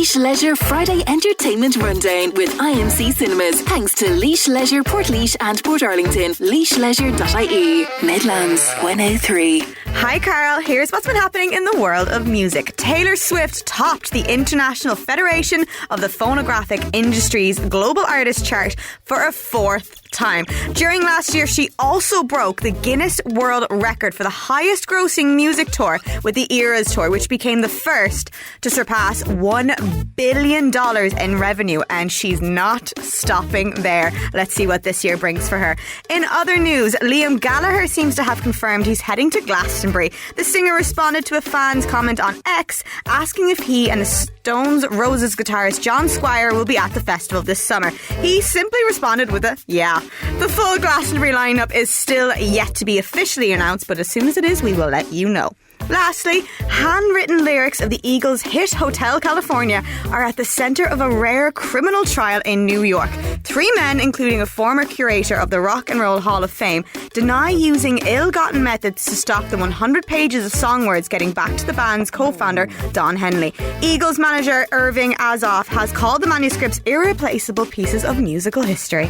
Laois Leisure Friday Entertainment Rundown with IMC Cinemas. Thanks to Laois Leisure, Portlaoise and Portarlington. laoisleisure.ie. Midlands 103. Hi Carol, here's what's been happening in the world of music. Taylor Swift topped the International Federation of the Phonographic Industry's Global Artist Chart for a fourth time. During last year, she also broke the Guinness World Record for the highest grossing music tour with the Eras Tour, which became the first to surpass $1 billion in revenue, and she's not stopping there. Let's see what this year brings for her. In other news, Liam Gallagher seems to have confirmed he's heading to Glastonbury. The singer responded to a fan's comment on X asking if he and the Stones Roses guitarist John Squire will be at the festival this summer. He simply responded with a yeah. The full Glastonbury lineup is still yet to be officially announced, but as soon as it is, we will let you know. Lastly, handwritten lyrics of the Eagles' hit Hotel California are at the centre of a rare criminal trial in New York. 3 men, including a former curator of the Rock and Roll Hall of Fame, deny using ill-gotten methods to stop the 100 pages of song words getting back to the band's co-founder, Don Henley. Eagles manager Irving Azoff has called the manuscripts irreplaceable pieces of musical history.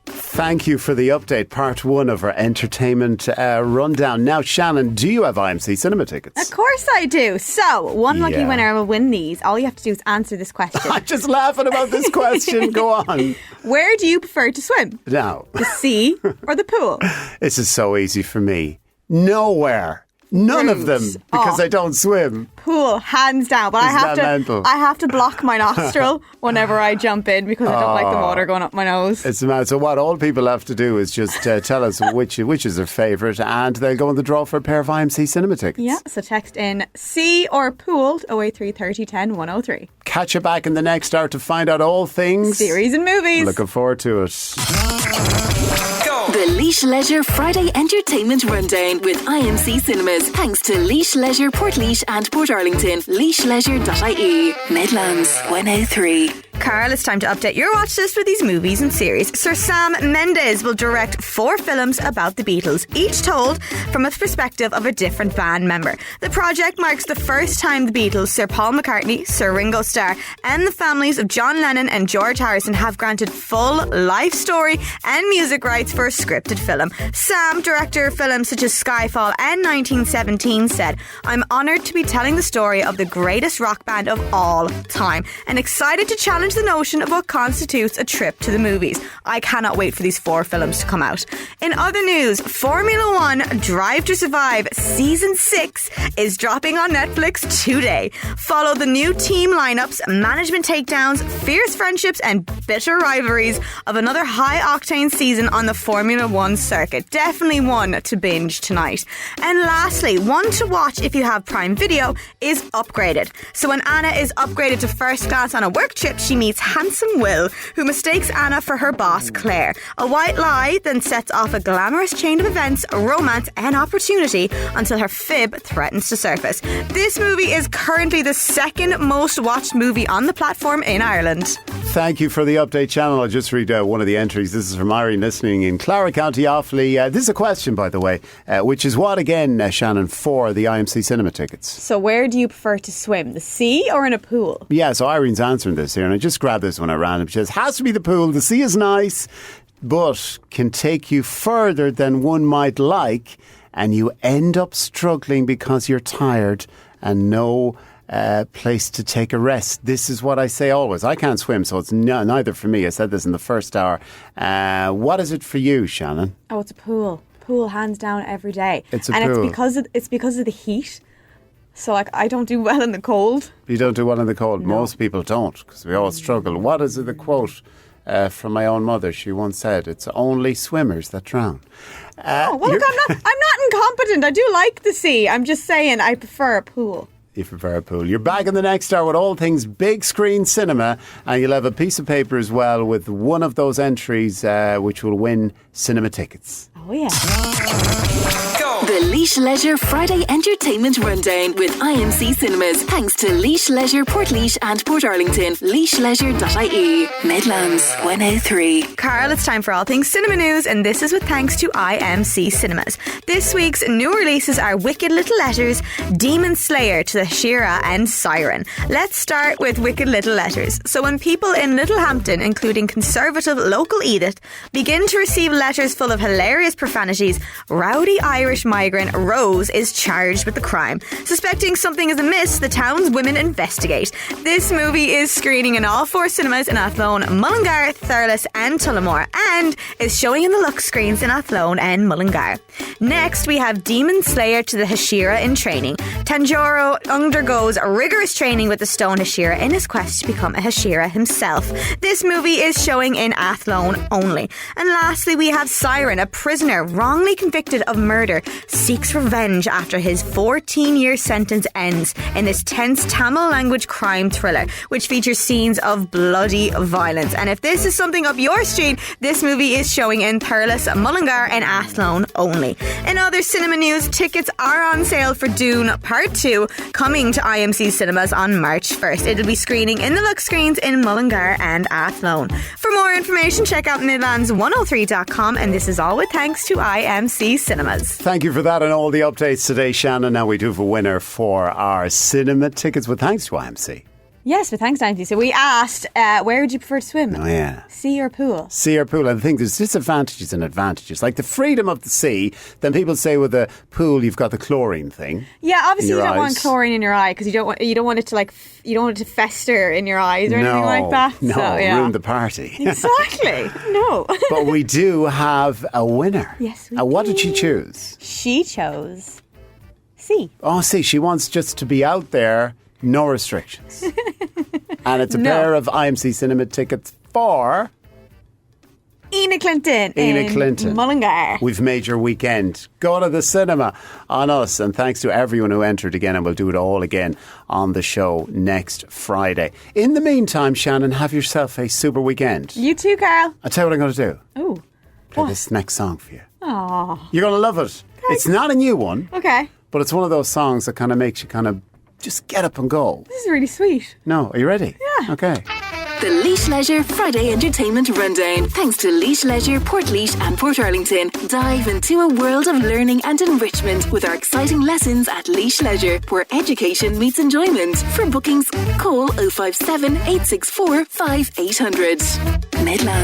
Thank you for the update, part 1 of our entertainment rundown. Now, Shannon, do you have IMC cinema tickets? Of course I do. So, one lucky winner will win these. All you have to do is answer this question. I'm just laughing about this question. Go on. Where do you prefer to swim? Now, the sea or the pool? This is so easy for me. Nowhere. None of them, because I don't swim. Pool, hands down. But I have to block my nostril whenever I jump in because I don't like the water going up my nose. It's mad. So what all people have to do is just tell us which is their favourite, and they'll go in the draw for a pair of IMC cinema tickets. Yeah, so text in sea or pool to 083 30 10 103. Catch you back in the next hour to find out all things series and movies. Looking forward to it. The Laois Leisure Friday Entertainment Rundown with IMC Cinemas. Thanks to Laois Leisure, Portlaoise and Portarlington. laoisleisure.ie. Midlands 103. Carl, it's time to update your watch list for these movies and series. Sir Sam Mendes will direct 4 films about the Beatles, each told from a perspective of a different band member. The project marks the first time the Beatles, Sir Paul McCartney, Sir Ringo Starr, and the families of John Lennon and George Harrison have granted full life story and music rights for a scripted film. Sam, director of films such as Skyfall and 1917, said, "I'm honoured to be telling the story of the greatest rock band of all time and excited to challenge the notion of what constitutes a trip to the movies. I cannot wait for these 4 films to come out." In other news, Formula 1 Drive to Survive Season 6 is dropping on Netflix today. Follow the new team lineups, management takedowns, fierce friendships and bitter rivalries of another high-octane season on the Formula 1 circuit. Definitely one to binge tonight. And lastly, one to watch if you have Prime Video is Upgraded. So when Anna is upgraded to first class on a work trip, she meets handsome Will, who mistakes Anna for her boss, Claire. A white lie then sets off a glamorous chain of events, romance and opportunity until her fib threatens to surface. This movie is currently the 2nd most watched movie on the platform in Ireland. Thank you for the update, Channel. I'll just read one of the entries. This is from Irene listening in Clara, County Offaly. This is a question, by the way, which is what again, Shannon, for the IMC cinema tickets? So where do you prefer to swim, the sea or in a pool? Yeah, so Irene's answering this here, and I just grabbed this one at random. She says, has to be the pool. The sea is nice, but can take you further than one might like, and you end up struggling because you're tired and no place to take a rest. This is what I say always. I can't swim, so it's neither for me. I said this in the first hour. What is it for you, Shannon? Oh, it's a pool. Pool, hands down, every day. It's a pool. And it's because of the heat. So, I don't do well in the cold. You don't do well in the cold? No. Most people don't, because we all struggle. What is the quote from my own mother? She once said, "It's only swimmers that drown." Look, I'm not incompetent. I do like the sea. I'm just saying I prefer a pool. You prefer a pool. You're back in the next hour with all things big screen cinema, and you'll have a piece of paper as well with one of those entries which will win cinema tickets. Oh, yeah. The Laois Leisure Friday Entertainment Rundown with IMC Cinemas. Thanks to Laois Leisure, Portlaoise and Portarlington. laoisleisure.ie. Midlands 103. Carl, it's time for all things cinema news, and this is with thanks to IMC Cinemas. This week's new releases are Wicked Little Letters, Demon Slayer to the Shira and Siren. Let's start with Wicked Little Letters. So when people in Littlehampton, including conservative local Edith, begin to receive letters full of hilarious profanities, rowdy Irish migrant Rose is charged with the crime. Suspecting something is amiss, the town's women investigate. This movie is screening in all 4 cinemas in Athlone, Mullingar, Thurles and Tullamore, and is showing in the Lux screens in Athlone and Mullingar. Next, we have Demon Slayer to the Hashira in training. Tanjiro undergoes rigorous training with the stone Hashira in his quest to become a Hashira himself. This movie is showing in Athlone only. And lastly, we have Siren, a prisoner wrongly convicted of murder, seeks revenge after his 14-year sentence ends in this tense Tamil language crime thriller, which features scenes of bloody violence. And if this is something up your street, this movie is showing in Thurles, Mullingar and Athlone only. In other cinema news, tickets are on sale for Dune Part 2, coming to IMC Cinemas on March 1st. It'll be screening in the Lux screens in Mullingar and Athlone. For more information, check out Midlands103.com, and this is all with thanks to IMC Cinemas. Thank you for that and all the updates today, Shannon. Now we do have a winner for our cinema tickets with thanks to IMC. Yes, but thanks, Nancy. So we asked, where would you prefer to swim? Oh, yeah. Sea or pool? Sea or pool. I think there's disadvantages and advantages. Like the freedom of the sea, then people say with the pool you've got the chlorine thing. Yeah, obviously you don't want eyes. chlorine in your eye because you don't want it to you don't want it to fester in your eyes or anything like that. No, so, yeah. ruin the party. Exactly. No. But we do have a winner. Yes, we What do. did she choose? She chose sea. Oh, see, she wants just to be out there, no restrictions. And it's a pair of IMC cinema tickets for Ina Clinton Ina Clinton. Mullingar. We've made your weekend. Go to the cinema on us. And thanks to everyone who entered again, and we'll do it all again on the show next Friday. In the meantime, Shannon, have yourself a super weekend. You too, Carl. I'll tell you what I'm going to do. Oh. Play this next song for you. Aww. You're going to love it. It's not a new one, Okay. but it's one of those songs that kind of makes you kind of just get up and go. This is really sweet. No, are you ready? Yeah. Okay. The Laois Leisure Friday Entertainment Rundown. Thanks to Laois Leisure, Portlaoise and Portarlington. Dive into a world of learning and enrichment with our exciting lessons at Laois Leisure, where education meets enjoyment. For bookings, call 057 864 5800. Midlands.